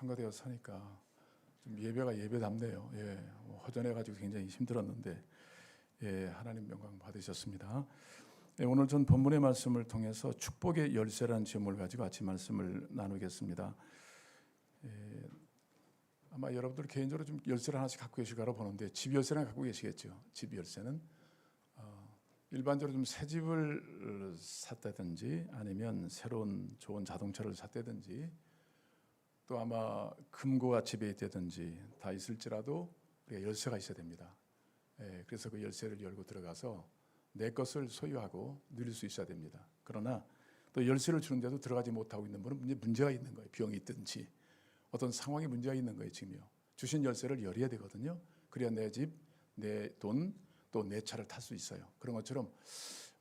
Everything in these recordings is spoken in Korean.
성가되어 사니까 좀 예배가 예배답네요. 허전해가지고 굉장히 힘들었는데 하나님 영광 받으셨습니다. 오늘 전 본문의 말씀을 통해서 축복의 열쇠라는 제목을 가지고 같이 말씀을 나누겠습니다. 아마 여러분들 개인적으로 좀 열쇠를 하나씩 갖고 계실까로 보는데 집 열쇠는 갖고 계시겠죠. 집 열쇠는 일반적으로 좀 새 집을 샀다든지 아니면 새로운 좋은 자동차를 샀다든지 또 아마 금고가 집에 있다든지 다 있을지라도 우리가 열쇠가 있어야 됩니다. 그래서 그 열쇠를 열고 들어가서 내 것을 소유하고 누릴 수 있어야 됩니다. 그러나 또 열쇠를 주는데도 들어가지 못하고 있는 분은 문제가 있는 거예요. 병이 있든지 어떤 상황에 문제가 있는 거예요. 지금요. 주신 열쇠를 열어야 되거든요. 그래야 내 집, 내 돈, 또 내 차를 탈 수 있어요. 그런 것처럼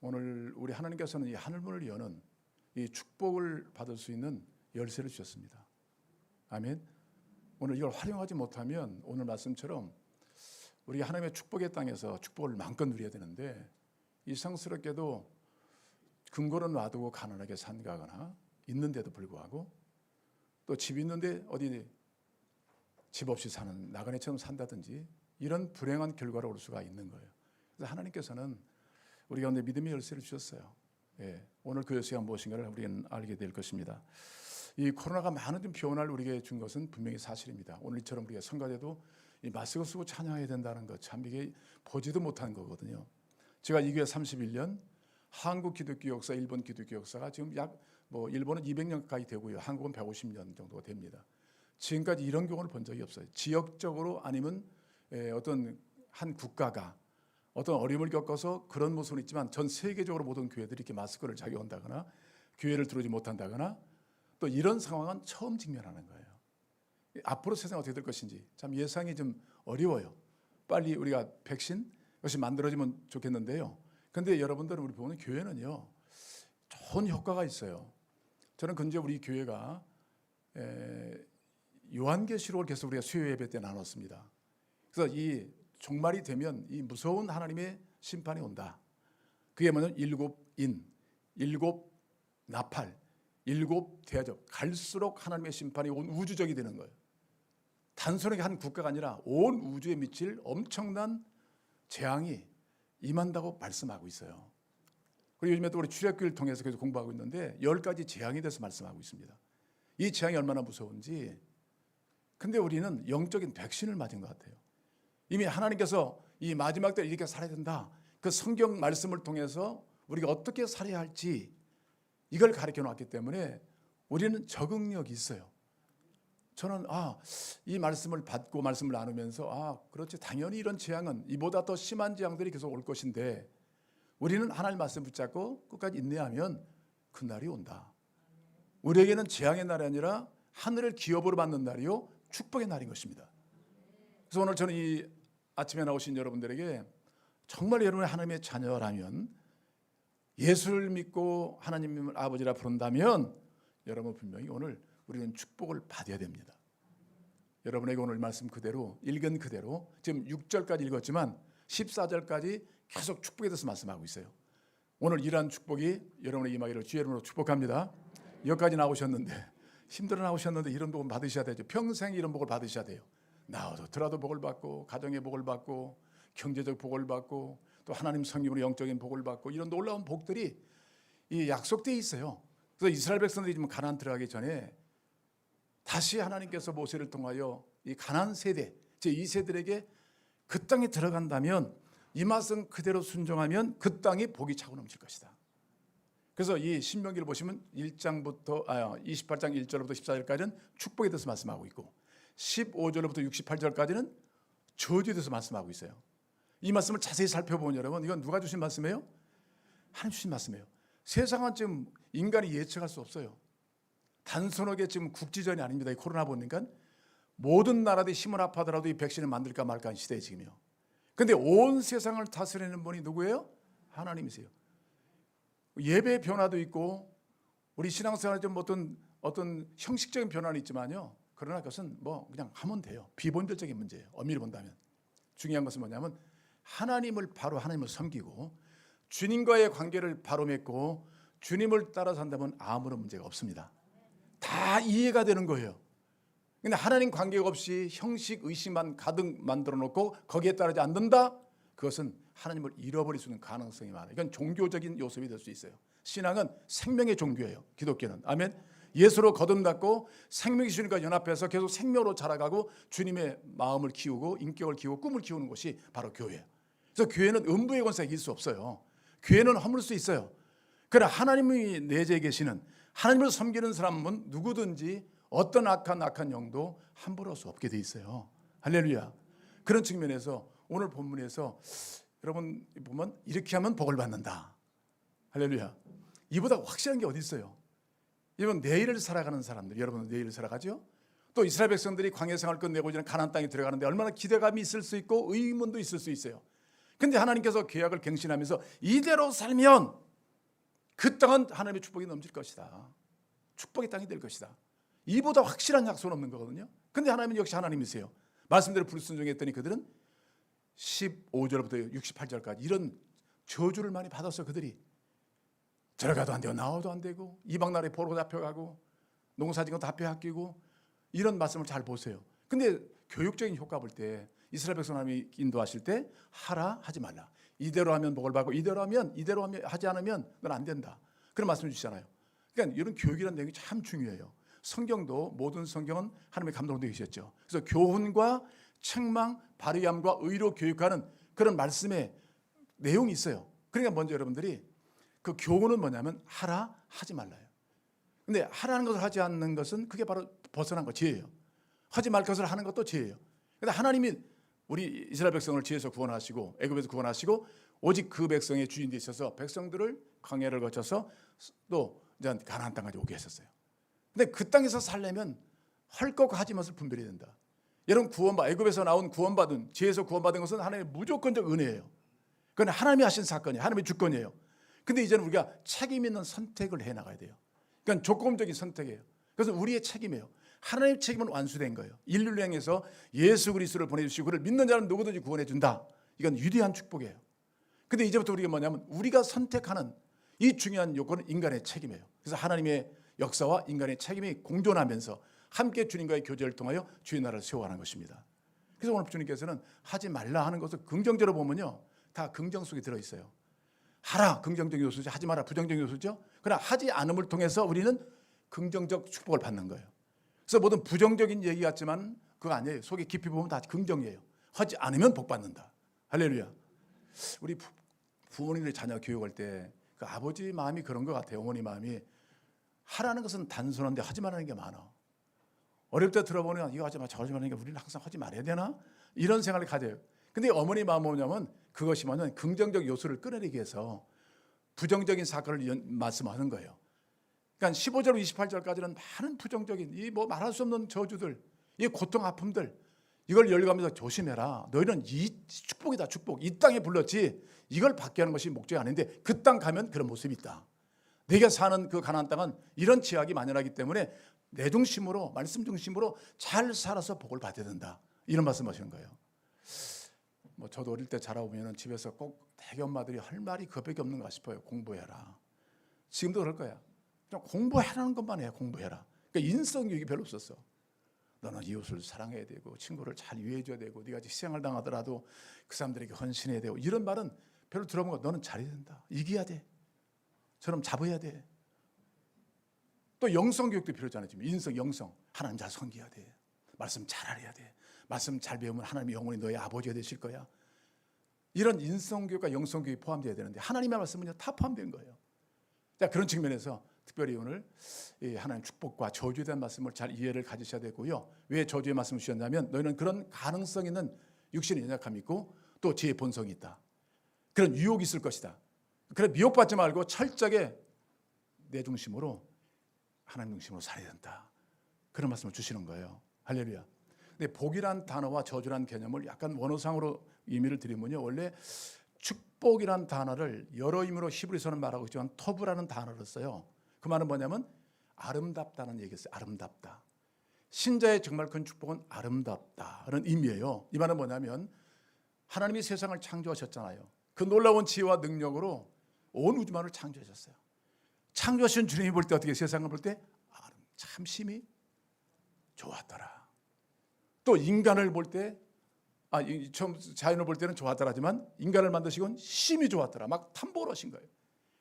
오늘 우리 하나님께서는 이 하늘문을 여는 이 축복을 받을 수 있는 열쇠를 주셨습니다. 아멘. 오늘 이걸 활용하지 못하면 오늘 말씀처럼 우리가 하나님의 축복의 땅에서 축복을 마음껏 누려야 되는데 이상스럽게도 금고는 놔두고 가난하게 산다거나 있는데도 불구하고 또 집 있는데 어디 집 없이 사는 나그네처럼 산다든지 이런 불행한 결과로 올 수가 있는 거예요. 그래서 하나님께서는 우리 가운데 믿음의 열쇠를 주셨어요. 오늘 그 열쇠가 무엇인가를 우리는 알게 될 것입니다. 이 코로나가 많은 좀 변화를 우리에게 준 것은 분명히 사실입니다. 오늘처럼 우리가 성가대도 이 마스크 쓰고 찬양해야 된다는 것 참 이게 보지도 못한 거거든요. 제가 이 교회 31년, 한국 기독교 역사, 일본 기독교 역사가 지금 일본은 200년 가까이 되고요. 한국은 150년 정도가 됩니다. 지금까지 이런 경우를 본 적이 없어요. 지역적으로 아니면 어떤 한 국가가 어떤 어려움을 겪어서 그런 모습은 있지만 전 세계적으로 모든 교회들이 이렇게 마스크를 착용한다거나 교회를 들어오지 못한다거나 또 이런 상황은 처음 직면하는 거예요. 앞으로 세상이 어떻게 될 것인지 참 예상이 좀 어려워요. 빨리 우리가 백신 이것이 만들어지면 좋겠는데요. 그런데 여러분들은 우리 보는 교회는요 좋은 효과가 있어요. 저는 근데 우리 교회가 요한계시록을 계속 우리가 수요 예배 때 나눴습니다. 그래서 이 종말이 되면 이 무서운 하나님의 심판이 온다. 그게 뭐냐면 일곱 인, 일곱 나팔, 일곱 대접. 갈수록 하나님의 심판이 온 우주적이 되는 거예요. 단순하게 한 국가가 아니라 온 우주에 미칠 엄청난 재앙이 임한다고 말씀하고 있어요. 그리고 요즘에 또 우리 출애굽기를 통해서 계속 공부하고 있는데 10가지 재앙에 대해서 말씀하고 있습니다. 이 재앙이 얼마나 무서운지. 근데 우리는 영적인 백신을 맞은 것 같아요. 이미 하나님께서 이 마지막 때 이렇게 살아야 된다. 그 성경 말씀을 통해서 우리가 어떻게 살아야 할지 이걸 가르쳐 놨기 때문에 우리는 적응력이 있어요. 저는 이 말씀을 받고 말씀을 나누면서 그렇지 당연히 이런 재앙은 이보다 더 심한 재앙들이 계속 올 것인데 우리는 하나님 말씀 붙잡고 끝까지 인내하면 그 날이 온다. 우리에게는 재앙의 날이 아니라 하늘을 기업으로 받는 날이요 축복의 날인 것입니다. 그래서 오늘 저는 이 아침에 나오신 여러분들에게 정말 여러분의 하나님의 자녀라면 예수를 믿고 하나님을 아버지라 부른다면 여러분 분명히 오늘 우리는 축복을 받아야 됩니다. 여러분에게 오늘 말씀 그대로 읽은 그대로 지금 6절까지 읽었지만 14절까지 계속 축복에 대해서 말씀하고 있어요. 오늘 이러한 축복이 여러분의 임하기를 주의 이름으로 축복합니다. 여기까지 나오셨는데 힘들어 나오셨는데 이런 복을 받으셔야 되죠. 평생 이런 복을 받으셔야 돼요. 나오더라도 복을 받고 가정의 복을 받고 경제적 복을 받고 또 하나님 성김으로 영적인 복을 받고 이런 놀라운 복들이 이 약속되어 있어요. 그래서 이스라엘 백성들이 지금 가나안 들어가기 전에 다시 하나님께서 모세를 통하여 이 가나안 세대 제2세들에게 그 땅에 들어간다면 이 말씀 그대로 순종하면 그 땅이 복이 차고 넘칠 것이다. 그래서 이 신명기를 보시면 28장 1절부터 14절까지는 축복에 대해서 말씀하고 있고 15절부터 68절까지는 저주에 대해서 말씀하고 있어요. 이 말씀을 자세히 살펴보면 여러분 이건 누가 주신 말씀이에요? 하나님 주신 말씀이에요. 세상은 지금 인간이 예측할 수 없어요. 단순하게 지금 국지전이 아닙니다. 이 코로나 보니까 모든 나라들이 힘을 합하더라도 이 백신을 만들까 말까 하는 시대에 지금요. 그런데 온 세상을 다스리는 분이 누구예요? 하나님이세요. 예배의 변화도 있고 우리 신앙생활에 좀 어떤 형식적인 변화는 있지만요. 그러나 그것은 그냥 하면 돼요. 비본질적인 문제예요. 엄밀히 본다면. 중요한 것은 뭐냐면 하나님을 섬기고 주님과의 관계를 바로 맺고 주님을 따라 산다면 아무런 문제가 없습니다. 다 이해가 되는 거예요. 근데 하나님 관계가 없이 형식 의식만 가득 만들어 놓고 거기에 따르지 않는다? 그것은 하나님을 잃어버릴 수 있는 가능성이 많아요. 이건 종교적인 요소이 될 수 있어요. 신앙은 생명의 종교예요. 기독교는. 아멘. 예수로 거듭났고 생명이 주님과 연합해서 계속 생명으로 자라가고 주님의 마음을 키우고 인격을 키우고 꿈을 키우는 것이 바로 교회예요. 그래서 교회는 음부의 권세가 이길 수 없어요. 교회는 허물 수 있어요. 그러나 하나님이 내재해 계시는 하나님을 섬기는 사람은 누구든지 어떤 악한 영도 함부로 할 수 없게 돼 있어요. 할렐루야. 그런 측면에서 오늘 본문에서 여러분 보면 이렇게 하면 복을 받는다. 할렐루야. 이보다 확실한 게 어디 있어요? 여러분 내일을 살아가는 사람들, 여러분은 내일을 살아가죠? 또 이스라엘 백성들이 광야 생활을 끝내고 이제 가나안 땅에 들어가는데 얼마나 기대감이 있을 수 있고 의문도 있을 수 있어요. 근데 하나님께서 계약을 갱신하면서 이대로 살면 그 땅은 하나님의 축복이 넘칠 것이다. 축복의 땅이 될 것이다. 이보다 확실한 약속은 없는 거거든요. 근데 하나님은 역시 하나님이세요. 말씀대로 불순종했더니 그들은 15절부터 68절까지 이런 저주를 많이 받았어. 그들이 들어가도 안 되고 나와도 안 되고 이방 나라에 포로 잡혀가고 농사짓고 다 빼앗기고 이런 말씀을 잘 보세요. 근데 교육적인 효과 볼 때 이스라엘 백성 하나님이 인도하실 때 하라 하지 말라. 이대로 하면 복을 받고 이대로 하면 하지 않으면 넌 안 된다. 그런 말씀을 주시잖아요. 그러니까 이런 교육이라는 내용이 참 중요해요. 성경도 모든 성경은 하나님의 감동되어 계셨죠. 그래서 교훈과 책망, 발의함과 의로 교육하는 그런 말씀의 내용이 있어요. 그러니까 먼저 여러분들이 그 교훈은 뭐냐면 하라 하지 말라요. 근데 하라는 것을 하지 않는 것은 그게 바로 벗어난 거 죄예요. 하지 말 것을 하는 것도 죄예요. 근데 하나님이 우리 이스라엘 백성을 지혜에서 구원하시고 애굽에서 구원하시고 오직 그 백성의 주인 되셔서 백성들을 광야를 거쳐서 또 이제 가나안 땅까지 오게 하셨어요. 근데 그 땅에서 살려면 할 것과 하지 못을 분별해야 된다. 여러분 애굽에서 나온 구원받은 지혜에서 구원받은 것은 하나님의 무조건적 은혜예요. 그건 하나님이 하신 사건이에요. 하나님의 주권이에요. 근데 이제는 우리가 책임 있는 선택을 해 나가야 돼요. 그러니까 조건적인 선택이에요. 그래서 우리의 책임이에요. 하나님의 책임은 완수된 거예요. 인류를 향해서 예수 그리스도를 보내주시고 그를 믿는 자는 누구든지 구원해 준다. 이건 위대한 축복이에요. 근데 이제부터 우리가 뭐냐면 우리가 선택하는 이 중요한 요건은 인간의 책임이에요. 그래서 하나님의 역사와 인간의 책임이 공존하면서 함께 주님과의 교제를 통하여 주의 나라를 세워가는 것입니다. 그래서 오늘 주님께서는 하지 말라 하는 것을 긍정적으로 보면요, 다 긍정 속에 들어있어요. 하라 긍정적 요소죠. 하지 마라 부정적 요소죠. 그러나 하지 않음을 통해서 우리는 긍정적 축복을 받는 거예요. 그래서 모든 부정적인 얘기 같지만 그거 아니에요. 속에 깊이 보면 다 긍정이에요. 하지 않으면 복 받는다. 할렐루야. 우리 부모님들이 자녀 교육할 때 그 아버지 마음이 그런 것 같아요. 어머니 마음이 하라는 것은 단순한데 하지 말라는 게 많아. 어릴 때 들어보면 이거 하지 마 저거 하지 말라는 게 우리는 항상 하지 말아야 되나? 이런 생각을 가져요. 근데 어머니 마음은 뭐냐면 그것이 뭐냐면 긍정적 요소를 끌어내기 위해서 부정적인 사건을 말씀하는 거예요. 그러니까 15절 28절까지는 많은 부정적인 이 뭐 말할 수 없는 저주들, 이 고통 아픔들 이걸 열감해서 조심해라. 너희는 이 축복이다 축복. 이 땅에 불렀지 이걸 받게 하는 것이 목적이 아닌데 그 땅 가면 그런 모습이 있다. 네가 사는 그 가나안 땅은 이런 제약이 만연하기 때문에 내 중심으로 말씀 중심으로 잘 살아서 복을 받아야 된다. 이런 말씀하시는 거예요. 뭐 저도 어릴 때 자라보면 집에서 꼭 대개 엄마들이 할 말이 그밖에 없는가 싶어요. 공부해라. 지금도 그럴 거야. 그냥 공부해라는 것만 해. 공부해라. 그러니까 인성교육이 별로 없었어. 너는 이웃을 사랑해야 되고 친구를 잘 위해줘야 되고 네가 희생을 당하더라도 그 사람들에게 헌신해야 되고 이런 말은 별로 들어보면 너는 잘해야 된다. 이겨야 돼. 저럼 잡아야 돼. 또 영성교육도 필요하잖아요. 지금 인성, 영성. 하나님 잘 섬겨야 돼. 말씀 잘 알아야 돼. 말씀 잘 배우면 하나님이 영원히 너의 아버지가 되실 거야. 이런 인성교육과 영성교육이 포함되어야 되는데 하나님의 말씀은요 다 포함된 거예요. 자, 그런 측면에서 특별히 오늘 하나님 축복과 저주에 대한 말씀을 잘 이해를 가지셔야 되고요. 왜 저주의 말씀을 주셨냐면 너희는 그런 가능성 있는 육신의 연약함이 있고 또 지혜의 본성이 있다. 그런 유혹이 있을 것이다. 그래 미혹받지 말고 철저하게 내 중심으로 하나님 중심으로 살아야 된다. 그런 말씀을 주시는 거예요. 할렐루야. 근데 복이란 단어와 저주란 개념을 약간 원어상으로 의미를 드리면요. 원래 축복이란 단어를 여러 의미로 히브리서는 말하고 있지만 터브라는 단어를 써요. 그 말은 뭐냐면 아름답다는 얘기였어요. 아름답다. 신자의 정말 큰 축복은 아름답다는 의미예요. 이 말은 뭐냐면 하나님이 세상을 창조하셨잖아요. 그 놀라운 지혜와 능력으로 온 우주만을 창조하셨어요. 창조하신 주님이 볼 때 어떻게 세상을 볼 때 참 심히 좋았더라. 또 인간을 볼 때 처음 자연을 볼 때는 좋았더라지만 인간을 만드시곤 심히 좋았더라. 막 탐보러신 거예요.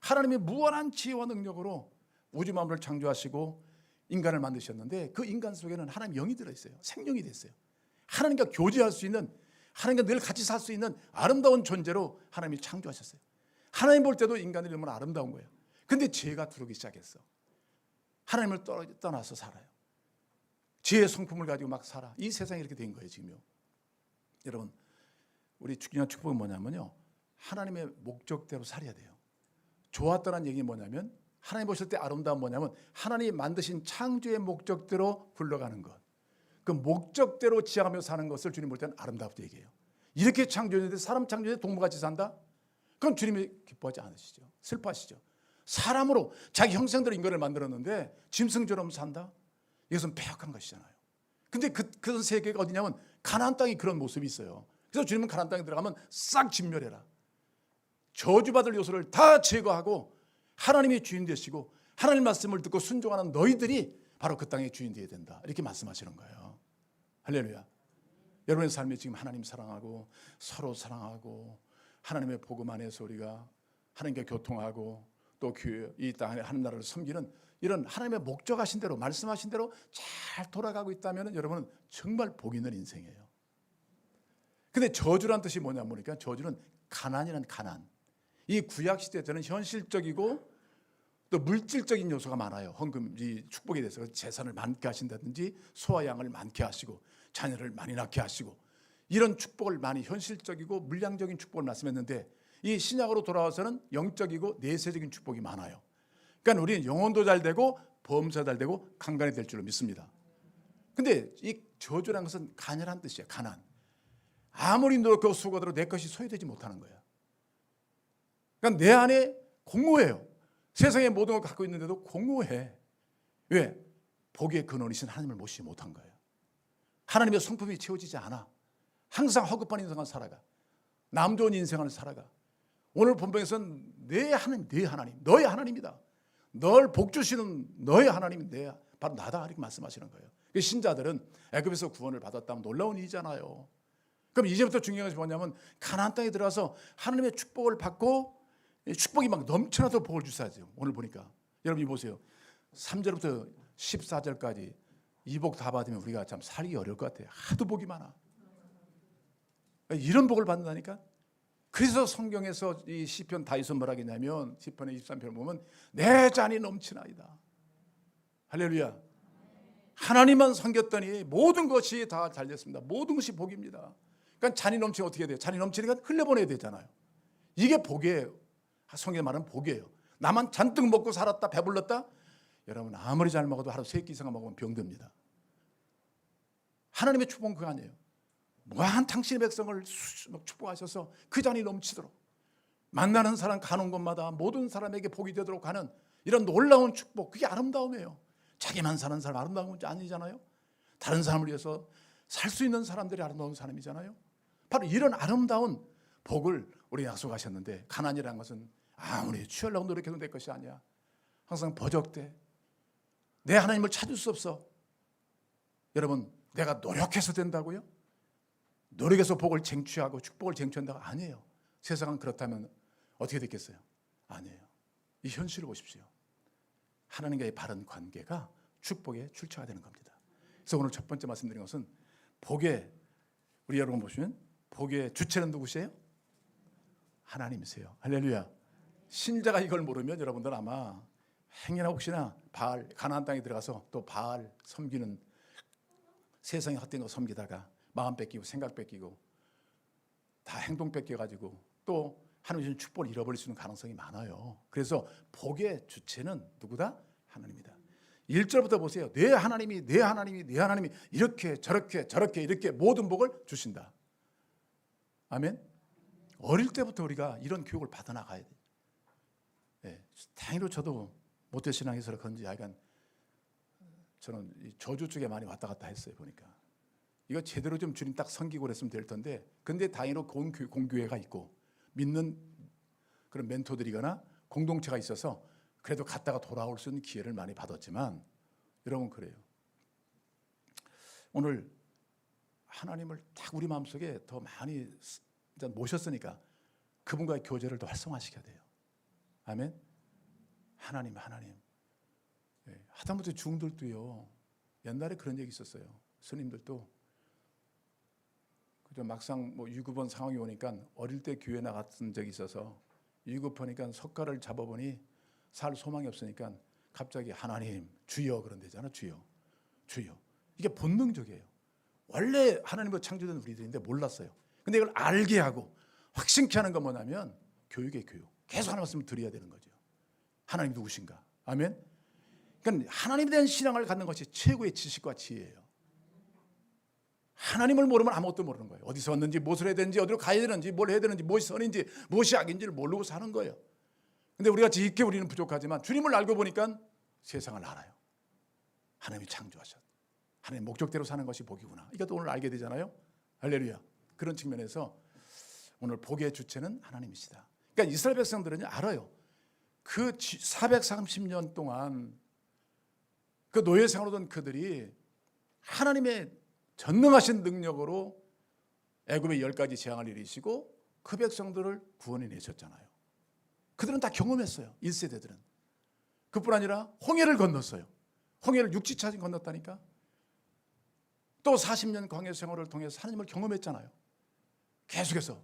하나님의 무한한 지혜와 능력으로 우주 만물을 창조하시고 인간을 만드셨는데 그 인간 속에는 하나님 영이 들어있어요. 생명이 됐어요. 하나님과 교제할 수 있는, 하나님과 늘 같이 살 수 있는 아름다운 존재로 하나님이 창조하셨어요. 하나님 볼 때도 인간들이 너무나 아름다운 거예요. 근데 죄가 들어오기 시작했어. 하나님을 떠나서 살아요. 지혜의 성품을 가지고 막 살아. 이 세상이 이렇게 된 거예요 지금요. 여러분, 우리 중요한 축복은 뭐냐면요, 하나님의 목적대로 살아야 돼요. 좋았다는 얘기는 뭐냐면, 하나님 보실 때 아름다운 뭐냐면 하나님이 만드신 창조의 목적대로 굴러가는 것, 그 목적대로 지향하며 사는 것을 주님 볼 때는 아름답다 얘기해요. 이렇게 창조했는데 사람 창조에 동물같이 산다? 그럼 주님이 기뻐하지 않으시죠. 슬퍼하시죠. 사람으로 자기 형상대로 인간을 만들었는데 짐승처럼 산다? 이것은 패역한 것이잖아요. 근데 그런 세계가 어디냐면 가나안 땅이 그런 모습이 있어요. 그래서 주님은 가나안 땅에 들어가면 싹 진멸해라. 저주받을 요소를 다 제거하고 하나님이 주인 되시고 하나님 말씀을 듣고 순종하는 너희들이 바로 그 땅의 주인 되어야 된다. 이렇게 말씀하시는 거예요. 할렐루야. 여러분의 삶에 지금 하나님 사랑하고 서로 사랑하고 하나님의 복음 안에서 우리가 하나님과 교통하고 또 이 땅에 하는 나라를 섬기는 이런 하나님의 목적하신 대로 말씀하신 대로 잘 돌아가고 있다면 여러분은 정말 복 있는 인생이에요. 근데 저주란 뜻이 뭐냐 보니까 저주는 가난이란 가난. 이 구약 시대 때는 현실적이고 또 물질적인 요소가 많아요. 헌금, 이 축복에 대해서 재산을 많게 하신다든지 소와 양을 많게 하시고 자녀를 많이 낳게 하시고 이런 축복을 많이 현실적이고 물량적인 축복을 말씀했는데 이 신약으로 돌아와서는 영적이고 내세적인 축복이 많아요. 그러니까 우리는 영혼도 잘 되고 범사 잘 되고 강간이 될 줄로 믿습니다. 근데 이 저주라는 것은 가난한 뜻이에요. 가난. 아무리 노력하고 수고하더라도 내 것이 소유되지 못하는 거예요. 그러니까 내 안에 공허해요. 세상의 모든 걸 갖고 있는데도 공허해. 왜? 복의 근원이신 하나님을 모시지 못한 거예요. 하나님의 성품이 채워지지 않아. 항상 허급한 인생을 살아가. 남 좋은 인생을 살아가. 오늘 본방에서는 내 하나님, 내 하나님, 너의 하나님이다. 널 복 주시는 너의 하나님이 바로 나다 이렇게 말씀하시는 거예요. 신자들은 애굽에서 구원을 받았다면 놀라운 일이잖아요. 그럼 이제부터 중요한 것이 뭐냐면 가나안 땅에 들어가서 하나님의 축복을 받고 축복이 막 넘쳐나도록 복을 주셔야죠. 오늘 보니까 여러분이 보세요. 3절부터 14절까지 이 복 다 받으면 우리가 참 살기 어려울 것 같아요. 하도 복이 많아. 이런 복을 받는다니까. 그래서 성경에서 이 시편 다윗은 뭐라 했냐면 시편의 23편 보면 내 잔이 넘치나이다. 할렐루야. 하나님만 섬겼더니 모든 것이 다 잘 됐습니다. 모든 것이 복입니다. 그러니까 잔이 넘치면 어떻게 돼요? 잔이 넘치니까 흘려보내야 되잖아요. 이게 복이에요. 성경에 말하는 복이에요. 나만 잔뜩 먹고 살았다 배불렀다? 여러분 아무리 잘 먹어도 하루 3끼 이상 먹으면 병듭니다. 하나님의 축복은 그거 아니에요. 무한 당신의 백성을 축복하셔서 그 잔이 넘치도록 만나는 사람 가는 곳마다 모든 사람에게 복이 되도록 하는 이런 놀라운 축복, 그게 아름다움이에요. 자기만 사는 사람 아름다운 건 아니잖아요. 다른 사람을 위해서 살 수 있는 사람들이 아름다운 사람이잖아요. 바로 이런 아름다운 복을 우리 약속하셨는데 가난이라는 것은 아무리 취하려고 노력해도 될 것이 아니야. 항상 버적대. 내 하나님을 찾을 수 없어. 여러분 내가 노력해서 된다고요? 노력해서 복을 쟁취하고 축복을 쟁취한다고 아니에요. 세상은 그렇다면 어떻게 됐겠어요? 아니에요. 이 현실을 보십시오. 하나님과의 바른 관계가 축복의 출처가 되는 겁니다. 그래서 오늘 첫 번째 말씀드린 것은 복의, 우리 여러분 보시면 복의 주체는 누구세요? 하나님이세요. 할렐루야. 신자가 이걸 모르면 여러분들 아마 행여나 혹시나 바알, 가나안 땅에 들어가서 또 바알 섬기는 세상의 헛된 거 섬기다가 마음 뺏기고 생각 뺏기고 다 행동 뺏겨가지고 또 하나님 주신 축복을 잃어버릴 수 있는 가능성이 많아요. 그래서 복의 주체는 누구다? 하나님이다. 1절부터 보세요. 내 하나님이 내 하나님이 내 하나님이 이렇게 저렇게 저렇게 이렇게 모든 복을 주신다. 아멘. 어릴 때부터 우리가 이런 교육을 받아나가야 돼요. 네, 다행히도 저도 모태신앙에서 그런지 약간 저는 저주 쪽에 많이 왔다 갔다 했어요. 보니까 이거 제대로 좀 주님 딱 섬기고 그랬으면 될 텐데, 근데 다행히도 공교회가 있고 믿는 그런 멘토들이거나 공동체가 있어서 그래도 갔다가 돌아올 수 있는 기회를 많이 받았지만 여러분 그래요. 오늘 하나님을 딱 우리 마음속에 더 많이 모셨으니까 그분과의 교제를 더 활성화시켜야 돼요. 아멘. 하나님. 예, 하다못해 중들도요. 옛날에 그런 얘기 있었어요. 스님들도 그저 막상 뭐 위급한 상황이 오니까 어릴 때 교회 나갔던 적이 있어서 위급하니까 석가를 잡아보니 살 소망이 없으니까 갑자기 하나님 주여 그런 데잖아. 주여. 이게 본능적이에요. 원래 하나님으로 창조된 우리들인데 몰랐어요. 근데 이걸 알게 하고 확신케 하는 건 뭐냐면 교육이에요. 교육. 계속 하나님 말씀을 드려야 되는 거죠. 하나님 누구신가? 아멘. 그러니까 하나님에 대한 신앙을 갖는 것이 최고의 지식과 지혜예요. 하나님을 모르면 아무것도 모르는 거예요. 어디서 왔는지, 무엇을 해야 되는지, 어디로 가야 되는지, 뭘 해야 되는지, 무엇이 선인지, 무엇이 악인지를 모르고 사는 거예요. 근데 우리가 지식게 우리는 부족하지만 주님을 알고 보니까 세상을 알아요. 하나님이 창조하셨. 하나님 목적대로 사는 것이 복이구나. 이것도 오늘 알게 되잖아요. 할렐루야. 그런 측면에서 오늘 복의 주체는 하나님이시다. 그러니까 이스라엘 백성들은 알아요. 그 430년 동안 그 노예 생활하던 그들이 하나님의 전능하신 능력으로 애굽의 10가지 재앙을 이루시고 그 백성들을 구원해 내셨잖아요. 그들은 다 경험했어요. 1세대들은. 그뿐 아니라 홍해를 건넜어요. 홍해를 육지차지 건넜다니까. 또 40년 광야 생활을 통해서 하나님을 경험했잖아요. 계속해서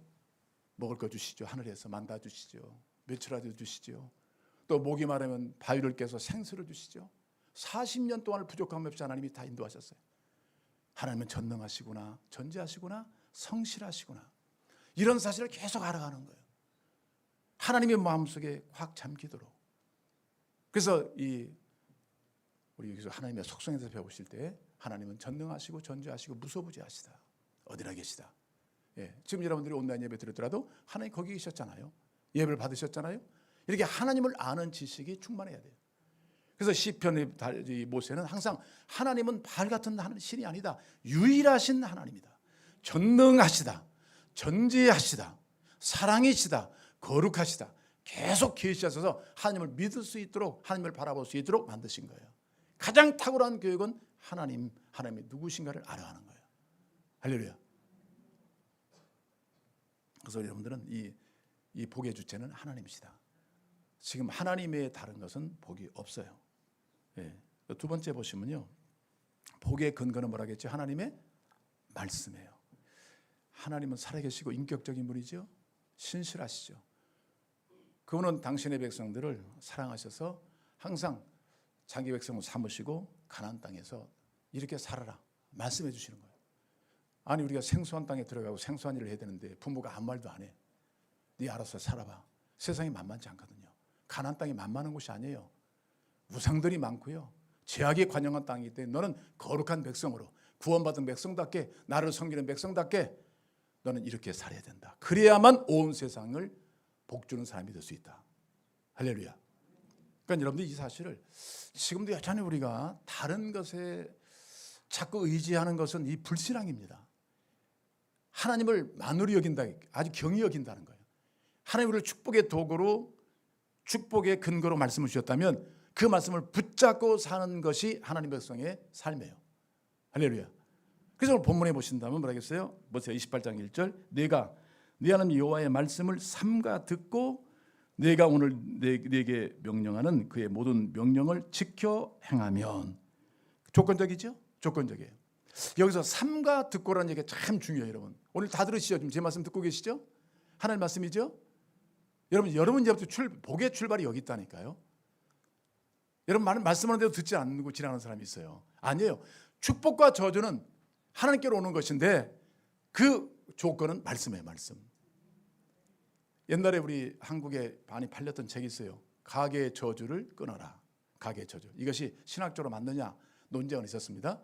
먹을 거 주시죠. 하늘에서 만나 주시죠. 메추라도 주시죠. 또 목이 마르면 바위를 깨서 생수를 주시죠. 40년 동안을 부족함 없이 하나님이 다 인도하셨어요. 하나님은 전능하시구나, 전지하시구나, 성실하시구나. 이런 사실을 계속 알아가는 거예요. 하나님의 마음속에 확 잠기도록. 그래서 우리 여기서 하나님의 속성에서 배우실 때 하나님은 전능하시고 전지하시고 무소부지하시다. 어디나 계시다. 예, 지금 여러분들이 온라인 예배 드렸더라도 하나님 거기 계셨잖아요. 예배를 받으셨잖아요. 이렇게 하나님을 아는 지식이 충만해야 돼요. 그래서 시편의 모세는 항상 하나님은 발 같은 신이 아니다. 유일하신 하나님이다. 전능하시다. 전지하시다. 사랑이시다. 거룩하시다. 계속 계시하셔서 하나님을 믿을 수 있도록 하나님을 바라볼 수 있도록 만드신 거예요. 가장 탁월한 교육은 하나님이 누구신가를 알아가는 거예요. 할렐루야. 그래서 여러분들은 이 복의 주체는 하나님이시다. 지금 하나님의 다른 것은 복이 없어요. 예. 두 번째 보시면요. 복의 근거는 뭐라겠죠? 하나님의 말씀이에요. 하나님은 살아계시고 인격적인 분이죠. 신실하시죠. 그분은 당신의 백성들을 사랑하셔서 항상 자기 백성을 삼으시고 가나안 땅에서 이렇게 살아라 말씀해 주시는 거예요. 아니 우리가 생소한 땅에 들어가고 생소한 일을 해야 되는데 부모가 아무 말도 안 해. 네 알아서 살아봐. 세상이 만만치 않거든요. 가나안 땅이 만만한 곳이 아니에요. 우상들이 많고요. 죄악에 관영한 땅이기 때문에 너는 거룩한 백성으로 구원받은 백성답게 나를 섬기는 백성답게 너는 이렇게 살아야 된다. 그래야만 온 세상을 복주는 사람이 될 수 있다. 할렐루야. 그러니까 여러분들 이 사실을 지금도 여전히 우리가 다른 것에 자꾸 의지하는 것은 이 불신앙입니다. 하나님을 만으로 여긴다, 아주 경히 여긴다는 거예요. 하나님 우리를 축복의 도구로 축복의 근거로 말씀을 주셨다면 그 말씀을 붙잡고 사는 것이 하나님 백성의 삶이에요. 할렐루야. 그래서 오늘 본문에 보신다면 뭐라겠어요? 보세요. 28장 1절. 내가 네 하나님 여호와의 말씀을 삼가 듣고 내가 오늘 네게 명령하는 그의 모든 명령을 지켜 행하면. 조건적이죠? 조건적이에요. 여기서 삼가 듣고라는 얘기가 참 중요해요. 여러분 오늘 다 들으시죠? 지금 제 말씀 듣고 계시죠? 하나님 말씀이죠? 여러분 이제부터 복의 출발이 여기 있다니까요. 여러분 말씀하는데도 듣지 않고 지나가는 사람이 있어요. 아니에요. 축복과 저주는 하나님께로 오는 것인데 그 조건은 말씀이에요. 말씀. 옛날에 우리 한국에 많이 팔렸던 책이 있어요. 가계의 저주를 끊어라. 가계의 저주. 이것이 신학적으로 맞느냐 논쟁은 있었습니다.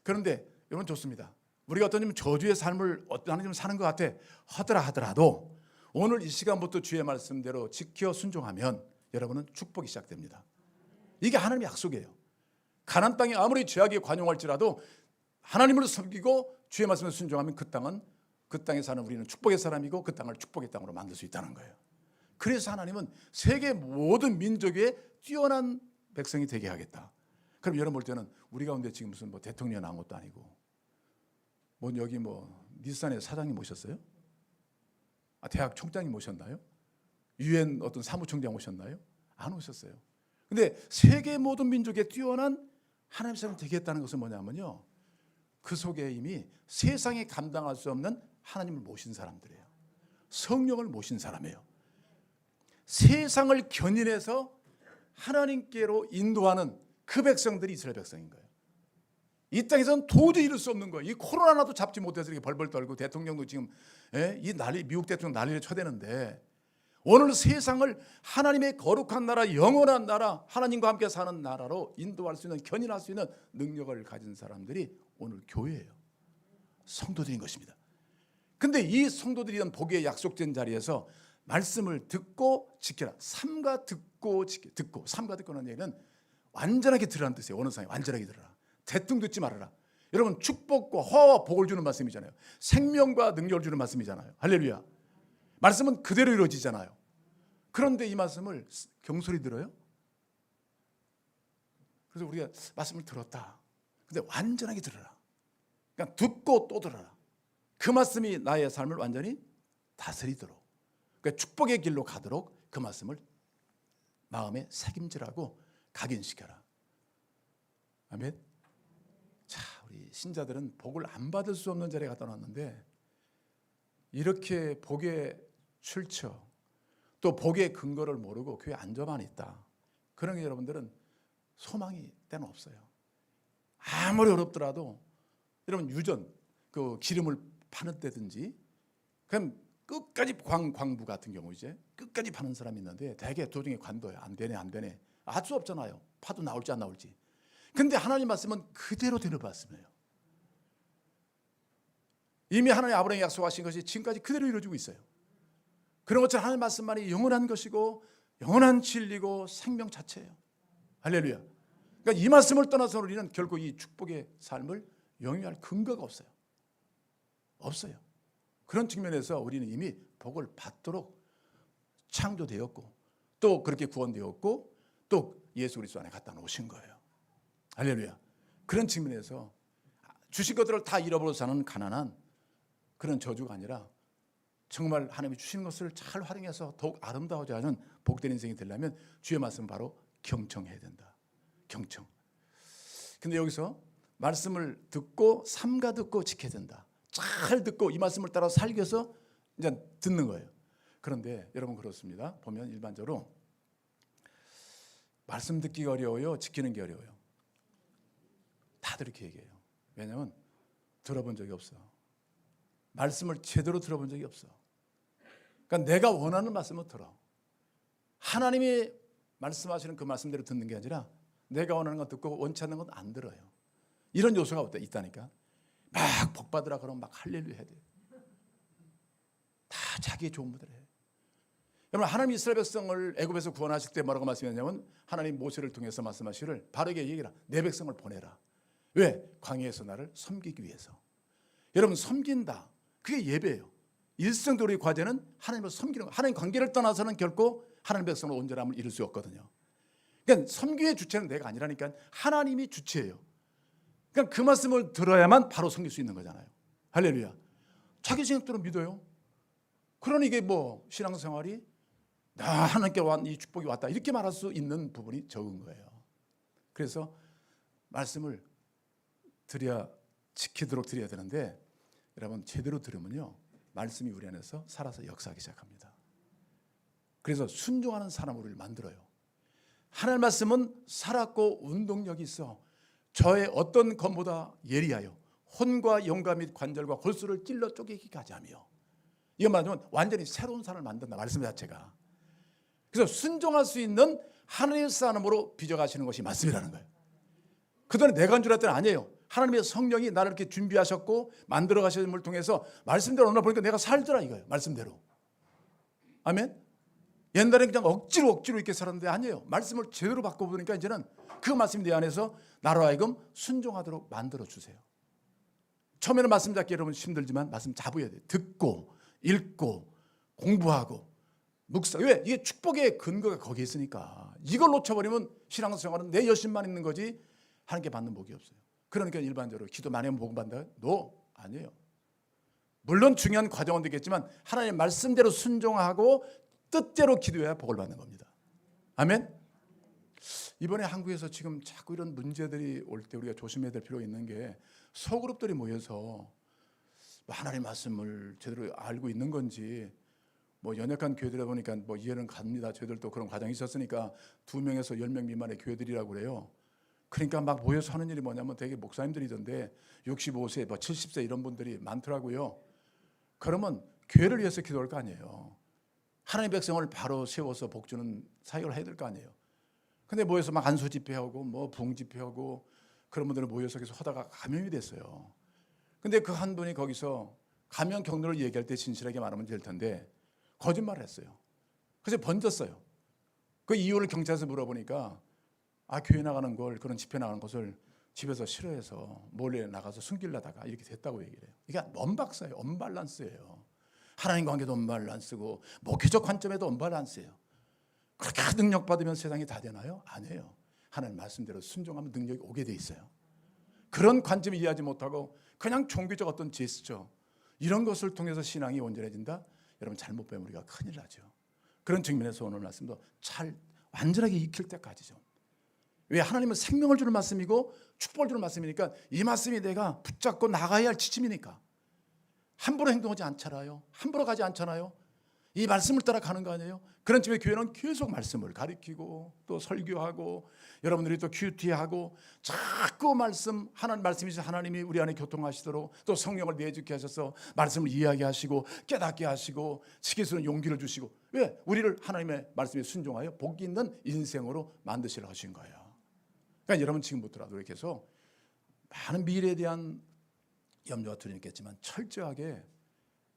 그런데 여러분 좋습니다. 우리가 어떤 저주의 삶을 하나님 사는 것 같아 하더라도 오늘 이 시간부터 주의 말씀대로 지켜 순종하면 여러분은 축복이 시작됩니다. 이게 하나님의 약속이에요. 가나안 땅이 아무리 죄악에 관용할지라도 하나님을 섬기고 주의 말씀에 순종하면 그 땅에 사는 우리는 축복의 사람이고 그 땅을 축복의 땅으로 만들 수 있다는 거예요. 그래서 하나님은 세계 모든 민족의 뛰어난 백성이 되게 하겠다. 그럼 여러분 볼 때는 우리 가운데 지금 무슨 대통령 나온 것도 아니고 뭐 여기 뭐 닛산의 사장님 모셨어요? 대학 총장님 모셨나요? 유엔 어떤 사무총장 오셨나요? 안 오셨어요. 근데 세계 모든 민족에 뛰어난 하나님의 사람이 되겠다는 것은 뭐냐면요, 그 속에 이미 세상에 감당할 수 없는 하나님을 모신 사람들이에요. 성령을 모신 사람이에요. 세상을 견인해서 하나님께로 인도하는 그 백성들이 이스라엘 백성인 거예요. 이 땅에서는 도저히 이룰 수 없는 거예요. 이 코로나도 잡지 못해서 이렇게 벌벌 떨고 대통령도 지금 이 난리, 미국 대통령 난리를 쳐대는데, 오늘 세상을 하나님의 거룩한 나라, 영원한 나라, 하나님과 함께 사는 나라로 인도할 수 있는, 견인할 수 있는 능력을 가진 사람들이 오늘 교회예요. 성도들인 것입니다. 근데 이 성도들이 이런 복의 약속된 자리에서 말씀을 듣고 지켜라. 삼가 듣고 지켜. 듣고, 삼가 듣고는 얘기는 완전하게 들으라는 뜻이에요. 원어상에 완전하게 들으라. 대충 듣지 말아라. 여러분, 축복과 허와 복을 주는 말씀이잖아요. 생명과 능력을 주는 말씀이잖아요. 할렐루야. 말씀은 그대로 이루어지잖아요. 그런데 이 말씀을 경솔히 들어요? 그래서 우리가 말씀을 들었다. 근데 완전하게 들어라. 그러니까 듣고 또 들어라. 그 말씀이 나의 삶을 완전히 다스리도록, 그러니까 축복의 길로 가도록 그 말씀을 마음에 새김질하고 각인시켜라. 아멘. 자, 우리 신자들은 복을 안 받을 수 없는 자리에 갖다 놨는데, 이렇게 복의 출처, 또 복의 근거를 모르고 교회 앉아만 있다. 그런 여러분들은 소망이 때는 없어요. 아무리 어렵더라도 여러분, 유전 그 기름을 파는 데든지, 그럼 끝까지 광부 같은 경우 이제 끝까지 파는 사람이 있는데 대개 도중에 관둬요. 안 되네. 알 수 없잖아요. 파도 나올지 안 나올지. 근데 하나님 말씀은 그대로 되는 말씀이에요. 이미 하나님 아브라함에게 약속하신 것이 지금까지 그대로 이루어지고 있어요. 그런 것처럼 하나님 말씀만이 영원한 것이고 영원한 진리고 생명 자체예요. 할렐루야. 그러니까 이 말씀을 떠나서 우리는 결국 이 축복의 삶을 영위할 근거가 없어요. 없어요. 그런 측면에서 우리는 이미 복을 받도록 창조되었고, 또 그렇게 구원되었고, 또 예수 그리스도 안에 갖다 놓으신 거예요. 할렐루야. 그런 측면에서 주신 것들을 다 잃어버려서 사는 가난한 그런 저주가 아니라, 정말 하나님이 주신 것을 잘 활용해서 더욱 아름다워져 하는 복된 인생이 되려면 주의 말씀은 바로 경청해야 된다. 경청. 근데 여기서 말씀을 듣고 삼가 듣고 지켜야 된다. 잘 듣고 이 말씀을 따라 살기 위해서 이제 듣는 거예요. 그런데 여러분, 그렇습니다. 보면 일반적으로 말씀 듣기가 어려워요, 지키는 게 어려워요? 다들 이렇게 얘기해요. 왜냐하면 들어본 적이 없어. 말씀을 제대로 들어본 적이 없어. 그러니까 내가 원하는 말씀을 들어. 하나님이 말씀하시는 그 말씀대로 듣는 게 아니라 내가 원하는 건 듣고 원치 않는 건 안 들어요. 이런 요소가 있다니까. 막 복받으라 그러면 막 할렐루야 해야 돼. 다 자기의 좋은 분들 해. 여러분, 하나님 이스라엘 백성을 애굽에서 구원하실 때 뭐라고 말씀했냐면, 하나님 모세를 통해서 말씀하시기를 바르게 얘기해라. 내 백성을 보내라. 왜? 광야에서 나를 섬기기 위해서. 여러분, 섬긴다. 그게 예배예요. 일생도리의 과제는 하나님을 섬기는 거. 하나님 관계를 떠나서는 결코 하나님 백성의 온전함을 이룰 수 없거든요. 그러니까 섬기의 주체는 내가 아니라니까 하나님이 주체예요. 그러니까 그 말씀을 들어야만 바로 섬길 수 있는 거잖아요. 할렐루야. 자기 생각대로 믿어요. 그러니 이게 뭐 신앙생활이 나 하나님께 이 축복이 왔다 이렇게 말할 수 있는 부분이 적은 거예요. 그래서 말씀을 드려야, 지키도록 드려야 되는데, 여러분 제대로 들으면요 말씀이 우리 안에서 살아서 역사하기 시작합니다. 그래서 순종하는 사람으로 우리를 만들어요. 하나님 말씀은 살았고 운동력이 있어 저의 어떤 것보다 예리하여 혼과 영과 및 관절과 골수를 찔러 쪼개기까지 하며, 이거 말하면 완전히 새로운 사람을 만든다, 말씀 자체가. 그래서 순종할 수 있는 하나님의 사람으로 빚어가시는 것이 말씀이라는 거예요. 그동안 내가 한 줄 알았더니 아니에요. 하나님의 성령이 나를 이렇게 준비하셨고 만들어 가심을 통해서 말씀대로 오늘 보니까 내가 살더라 이거예요. 말씀대로. 아멘. 옛날에 그냥 억지로 이렇게 살았는데 아니에요. 말씀을 제대로 바꿔보니까 이제는 그 말씀이 내 안에서 나로 하여금 순종하도록 만들어 주세요. 처음에는 말씀 잡기 여러분 힘들지만 말씀 잡아야 돼요. 듣고 읽고 공부하고 묵상. 왜? 이게 축복의 근거가 거기에 있으니까. 이걸 놓쳐버리면 신앙생활은 내 열심만 있는 거지 하나님께 받는 복이 없어요. 그러니까 일반적으로 기도 많이 하면 복 받는다? 아니에요. 물론 중요한 과정은 되겠지만 하나님의 말씀대로 순종하고 뜻대로 기도해야 복을 받는 겁니다. 아멘. 이번에 한국에서 지금 자꾸 이런 문제들이 올 때 우리가 조심해야 될 필요가 있는 게 소그룹들이 모여서 하나님의 말씀을 제대로 알고 있는 건지 뭐 연약한 교회들이다 보니까 뭐 이해는 갑니다. 저희들도 그런 과정이 있었으니까 2명에서 10명 미만의 교회들이라고 그래요. 그러니까 막 모여서 하는 일이 뭐냐면 되게 목사님들이던데 65세, 뭐 70세 이런 분들이 많더라고요. 그러면 교회를 위해서 기도할 거 아니에요. 하나님의 백성을 바로 세워서 복주는 사역을 해야 될 거 아니에요. 근데 모여서 막 안수 집회하고 뭐 부흥 집회하고 그런 분들을 모여서 계속 하다가 감염이 됐어요. 근데 그 한 분이 거기서 감염 경로를 얘기할 때 진실하게 말하면 될 텐데 거짓말을 했어요. 그래서 번졌어요. 그 이유를 경찰에서 물어보니까 교회 나가는 걸, 그런 집회 나가는 것을 집에서 싫어해서 몰래 나가서 숨기려다가 이렇게 됐다고 얘기를 해요. 이게 언박사예요. 언밸런스예요. 하나님 관계도 언밸런스고 목회적 관점에도 언밸런스예요. 그렇게 능력 받으면 세상이 다 되나요? 아니에요. 하나님 말씀대로 순종하면 능력이 오게 돼 있어요. 그런 관점을 이해하지 못하고 그냥 종교적 어떤 제스처 이런 것을 통해서 신앙이 온전해진다? 여러분 잘못 배우면 우리가 큰일 나죠. 그런 측면에서 오늘 말씀도 잘 완전하게 익힐 때까지죠. 왜? 하나님은 생명을 주는 말씀이고 축복을 주는 말씀이니까 이 말씀이 내가 붙잡고 나가야 할 지침이니까 함부로 행동하지 않잖아요. 함부로 가지 않잖아요. 이 말씀을 따라 가는 거 아니에요? 그런 집에 교회는 계속 말씀을 가르치고 또 설교하고 여러분들이 또 큐티하고 자꾸 말씀, 하나님 말씀이시 하나님이 우리 안에 교통하시도록 또 성령을 내주게 하셔서 말씀을 이해하게 하시고 깨닫게 하시고 지키수는 용기를 주시고 왜? 우리를 하나님의 말씀에 순종하여 복 있는 인생으로 만드시려고 하신 거예요. 그러니까 여러분 지금부터라도 이렇게 해서 많은 미래에 대한 염려가 들어있겠지만 철저하게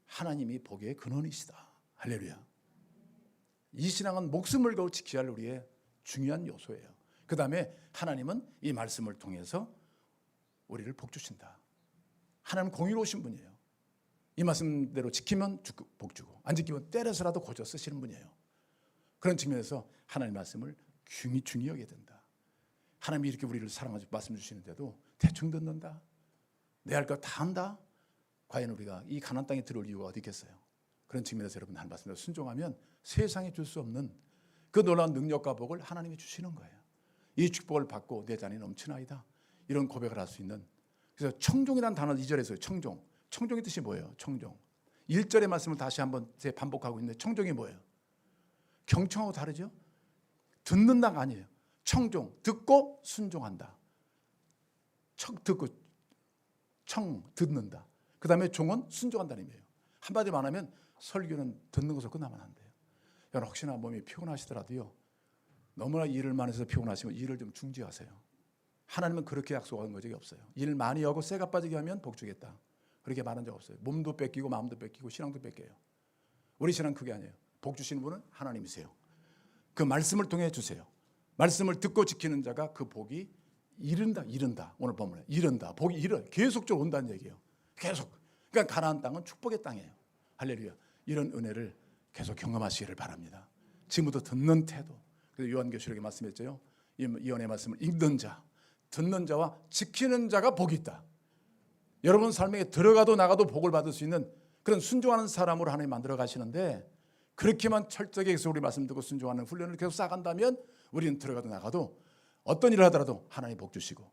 하나님이 복의 근원이시다. 할렐루야. 이 신앙은 목숨을 걸고 지켜야 할 우리의 중요한 요소예요. 그 다음에 하나님은 이 말씀을 통해서 우리를 복주신다. 하나님은 공의로우신 분이에요. 이 말씀대로 지키면 복 주고 안 지키면 때려서라도 고쳐 쓰시는 분이에요. 그런 측면에서 하나님의 말씀을 중히 여겨야 된다. 하나님이 이렇게 우리를 사랑하시고 말씀 주시는데도 대충 듣는다. 내 할 것 다 한다. 과연 우리가 이 가나안 땅에 들어올 이유가 어디 있겠어요? 그런 측면에서 여러분 하나님 말씀대로 순종하면 세상에 줄 수 없는 그 놀라운 능력과 복을 하나님이 주시는 거예요. 이 축복을 받고 내 잔이 넘치나이다. 이런 고백을 할 수 있는. 그래서 청종이라는 단어 2절에 써요. 청종. 청종의 뜻이 뭐예요? 청종. 1절의 말씀을 다시 한번 반복하고 있는데 청종이 뭐예요? 경청하고 다르죠? 듣는다가 아니에요. 청종. 듣고 순종한다. 듣고 듣는다. 그 다음에 종은 순종한다는 의미예요. 한마디로 말하면 설교는 듣는 것으로 끝나면 안 돼요. 여러분 혹시나 몸이 피곤하시더라도요. 너무나 일을 많이 해서 피곤하시면 일을 좀 중지하세요. 하나님은 그렇게 약속한 적이 없어요. 일 많이 하고 쇠가 빠지게 하면 복 주겠다. 그렇게 말한 적 없어요. 몸도 뺏기고 마음도 뺏기고 신앙도 뺏겨요. 우리 신앙은 그게 아니에요. 복 주시는 분은 하나님이세요. 그 말씀을 통해 주세요. 말씀을 듣고 지키는 자가 그 복이 이른다. 오늘 본문에 이른다. 복이 이르 계속적으로 온다는 얘기예요. 계속. 그러니까 가나안 땅은 축복의 땅이에요. 할렐루야. 이런 은혜를 계속 경험하시기를 바랍니다. 지금부터 듣는 태도. 그래서 요한계시록에 말씀했죠. 이 예언의 말씀을 읽는 자, 듣는 자와 지키는 자가 복이 있다. 여러분 삶에 들어가도 나가도 복을 받을 수 있는 그런 순종하는 사람으로 하나님 만들어 가시는데 그렇게만 철저하게 해서 우리 말씀 듣고 순종하는 훈련을 계속 쌓아간다면 우리는 들어가도 나가도 어떤 일을 하더라도 하나님 복 주시고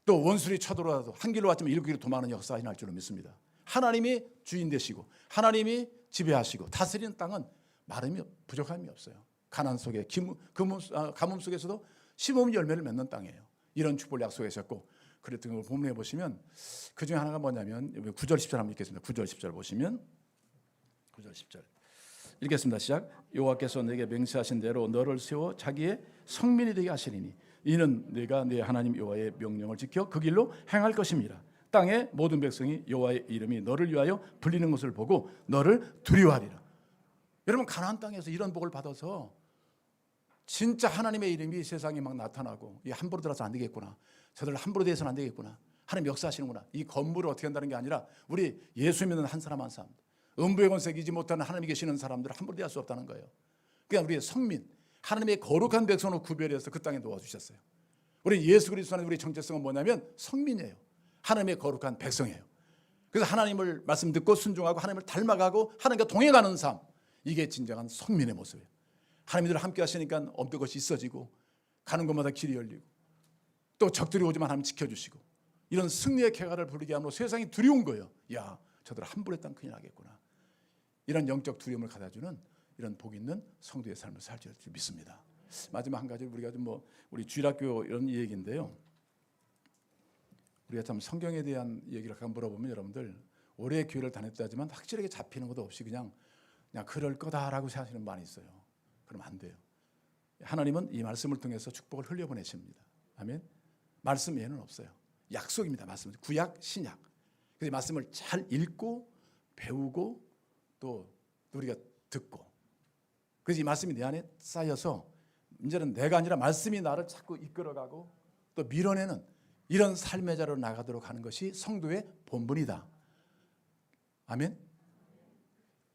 또 원수들이 쳐들어와도 한 길로 왔지만 일곱 길로 도망하는 역사가 날 줄로 믿습니다. 하나님이 주인 되시고 하나님이 지배하시고 다스리는 땅은 마름이 부족함이 없어요. 가난 속에 가뭄 속에서도 심은 열매를 맺는 땅이에요. 이런 축복을 약속하셨고 그랬던 걸 본문에 보시면 그 중에 하나가 뭐냐면 9절 10절 한번 읽겠습니다. 9절 10절 보시면 9절 10절 읽겠습니다. 시작. 여호와께서 내게 맹세하신 대로 너를 세워 자기의 성민이 되게 하시리니 이는 내가 내 하나님 여호와의 명령을 지켜 그 길로 행할 것입니다. 땅의 모든 백성이 여호와의 이름이 너를 위하여 불리는 것을 보고 너를 두려워하리라. 여러분 가나안 땅에서 이런 복을 받아서 진짜 하나님의 이름이 세상에 막 나타나고 이 함부로 들어서 안 되겠구나. 저들 함부로 대해서는 안 되겠구나. 하나님 역사하시는구나. 이 건물을 어떻게 한다는 게 아니라 우리 예수 믿는 한 사람 한 사람 음부의 권세 이기지 못하는 하나님이 계시는 사람들을 함부로 대할 수 없다는 거예요. 그러니까 우리의 성민 하나님의 거룩한 백성으로 구별해서 그 땅에 놓아주셨어요. 우리 예수 그리스도 안에 우리 정체성은 뭐냐면 성민이에요. 하나님의 거룩한 백성이에요. 그래서 하나님을 말씀 듣고 순종하고 하나님을 닮아가고 하나님과 동행하는 삶, 이게 진정한 성민의 모습이에요. 하나님들 함께 하시니까 없던 것이 있어지고 가는 곳마다 길이 열리고 또 적들이 오지만 하나님 지켜주시고 이런 승리의 쾌가를 부르게 함으로 세상이 두려운 거예요. 야, 저들 함부로 했다면 큰일 나겠구나. 이런 영적 두려움을 가져주는 이런 복 있는 성도의 삶을 살지 믿습니다. 마지막 한 가지 우리가 좀 우리 주일학교 이런 얘기인데요. 우리가 참 성경에 대한 얘기를 가끔 물어보면 여러분들 오래 교회를 다녔다지만 확실하게 잡히는 것도 없이 그냥 그럴 거다라고 생각하시는 많이 있어요. 그러면 안 돼요. 하나님은 이 말씀을 통해서 축복을 흘려보내십니다. 아멘. 말씀 외에는 없어요. 약속입니다. 말씀은 구약, 신약. 그래서 말씀을 잘 읽고 배우고 또 우리가 듣고, 그래서 이 말씀이 내 안에 쌓여서 이제는 내가 아니라 말씀이 나를 자꾸 이끌어가고 또 밀어내는 이런 삶의 자로 나가도록 하는 것이 성도의 본분이다. 아멘.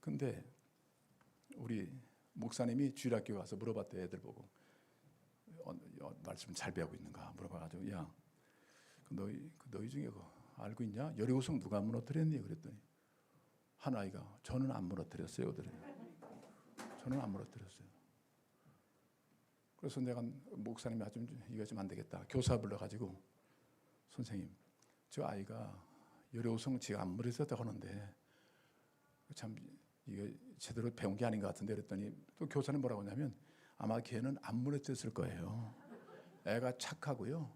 근데 우리 목사님이 주일학교 와서 물어봤대. 애들 보고 말씀 잘 배우고 있는가 물어봐가지고, 야, 너희 중에 알고 있냐? 여리고성 누가 무너뜨렸니? 그랬더니 한 아이가 저는 안 무너뜨렸어요. 저는 안 무너뜨렸어요. 그래서 내가 목사님이 이거 좀 안 되겠다. 교사 불러가지고, 선생님, 저 아이가 여리고성 지가 안 무너뜨렸다고 하는데 참 이게 제대로 배운 게 아닌 것 같은데 그랬더니 또 교사는 뭐라고 하냐면 아마 걔는 안 무너뜨렸을 거예요. 애가 착하고요.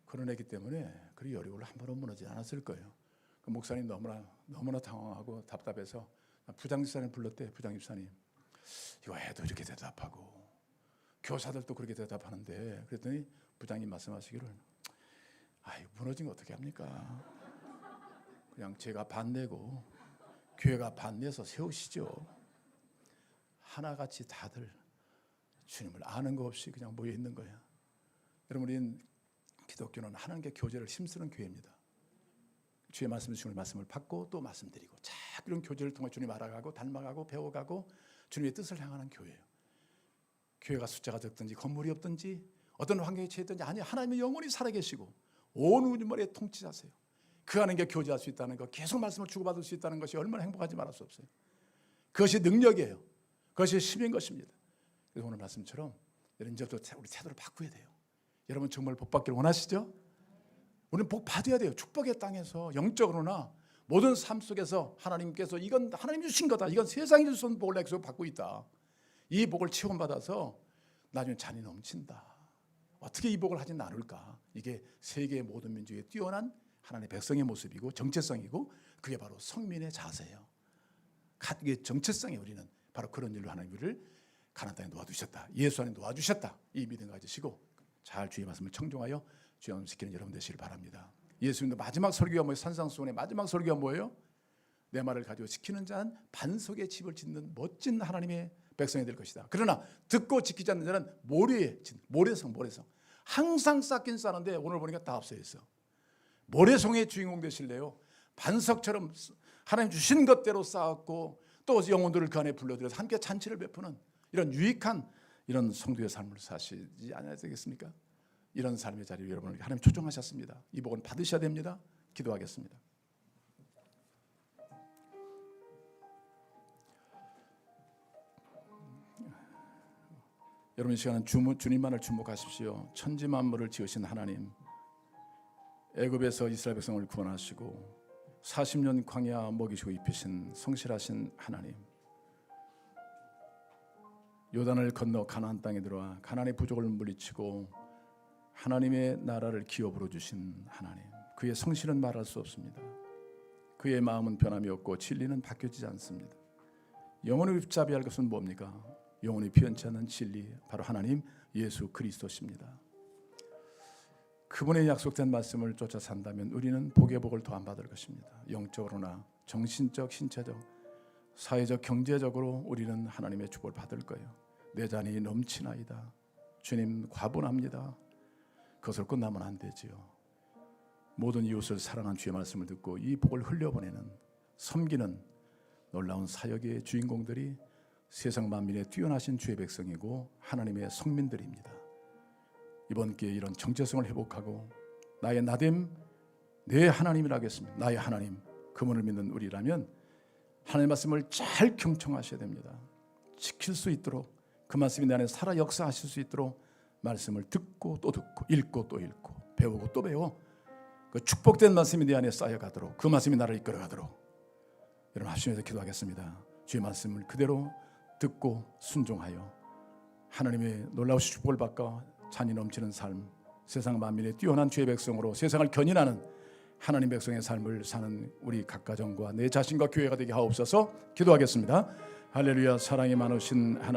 그런 애기 때문에 그리 여리고를 한 번은 무너지지 않았을 거예요. 그 목사님 너무나 당황하고 답답해서 부장집사님 불렀대. 부장집사님, 이거 애도 이렇게 대답하고 교사들도 그렇게 대답하는데, 그랬더니 부장님 말씀하시기를, 아이, 무너진 거 어떻게 합니까? 그냥 제가 반 내고 교회가 반 내서 세우시죠. 하나같이 다들 주님을 아는 거 없이 그냥 모여 있는 거야. 여러분, 우리는 기독교는 하나님께 교제를 힘쓰는 교회입니다. 주의 말씀 주님의 말씀을 받고 또 말씀드리고 자 이런 교제를 통해 주님 알아가고 닮아가고 배워가고 주님의 뜻을 향하는 교회예요. 교회가 숫자가 적든지 건물이 없든지 어떤 환경에 처했든지 아니, 하나님의 영원히 살아계시고 온 우주머리의 통치자세요. 그 하나님께 교제할 수 있다는 것, 계속 말씀을 주고받을 수 있다는 것이 얼마나 행복한지 말할 수 없어요. 그것이 능력이에요. 그것이 힘인 것입니다. 그래서 오늘 말씀처럼 이제부터 우리 태도를 바꿔야 돼요. 여러분 정말 복 받기를 원하시죠? 우리는 복 받아야 돼요. 축복의 땅에서 영적으로나 모든 삶 속에서 하나님께서 이건 하나님 주신 거다, 이건 세상이 주신 복을 내가 계속 받고 있다, 이 복을 체험받아서 나중에 잔이 넘친다. 어떻게 이 복을 하지 나눌까? 이게 세계의 모든 민족에 뛰어난 하나님의 백성의 모습이고 정체성이고, 그게 바로 성민의 자세예요. 이게 정체성이, 우리는 바로 그런 일로 하나님 우리를 가나안 땅에 놓아두셨다, 예수 안에 놓아주셨다, 이 믿음 가지시고 잘 주의 말씀을 청종하여 주여 지키는 여러분 되시길 바랍니다. 예수님도 마지막 설교가 뭐예요? 산상수훈의 마지막 설교가 뭐예요? 내 말을 가지고 지키는 자는 반석의 집을 짓는 멋진 하나님의 백성이 될 것이다. 그러나 듣고 지키지 않는 자는 모래성. 항상 쌓긴 쌓는데 오늘 보니까 다 없어져 있어. 모래성의 주인공 되실래요? 반석처럼 하나님 주신 것대로 쌓았고 또 영혼들을 그 안에 불러들여서 함께 잔치를 베푸는 이런 유익한 이런 성도의 삶을 사시지 않아야 되겠습니까? 이런 삶의 자리를 여러분 하나님 초청하셨습니다. 이 복은 받으셔야 됩니다. 기도하겠습니다. 여러분, 이 시간은 주님만을 주목하십시오. 천지 만물을 지으신 하나님, 애굽에서 이스라엘 백성을 구원하시고 40년 광야 먹이시고 입히신 성실하신 하나님, 요단을 건너 가나안 땅에 들어와 가나안의 부족을 물리치고 하나님의 나라를 기업으로 주신 하나님, 그의 성실은 말할 수 없습니다. 그의 마음은 변함이 없고 진리는 바뀌지 않습니다. 영원히 붙잡아야 할 것은 뭡니까? 영원히 변치 않는 진리, 바로 하나님 예수 그리스도십니다. 그분의 약속된 말씀을 쫓아 산다면 우리는 복의 복을 더한 받을 것입니다. 영적으로나 정신적, 신체적, 사회적, 경제적으로 우리는 하나님의 축복을 받을 거예요. 내 잔이 넘치나이다. 주님, 과분합니다. 그것을 끝나면 안 되지요. 모든 이웃을 사랑한 주의 말씀을 듣고 이 복을 흘려보내는, 섬기는 놀라운 사역의 주인공들이 세상 만민에 뛰어나신 주의 백성이고 하나님의 성민들입니다. 이번 기회에 이런 정체성을 회복하고 나의 나됨 내 하나님이라 하겠습니다. 나의 하나님, 그 그분을 믿는 우리라면 하나님의 말씀을 잘 경청하셔야 됩니다. 지킬 수 있도록, 그 말씀이 내 안에 살아 역사하실 수 있도록 말씀을 듣고 또 듣고, 읽고 또 읽고, 배우고 또 배워, 그 축복된 말씀이 내 안에 쌓여가도록, 그 말씀이 나를 이끌어가도록 여러분 합심해서 기도하겠습니다. 주의 말씀을 그대로 듣고 순종하여 하나님의 놀라우신 축복을 받고 찬이 넘치는 삶, 세상 만민에 뛰어난 주의 백성으로 세상을 견인하는 하나님 백성의 삶을 사는 우리 각 가정과 내 자신과 교회가 되게 하옵소서. 기도하겠습니다. 할렐루야. 사랑이 많으신 하나님,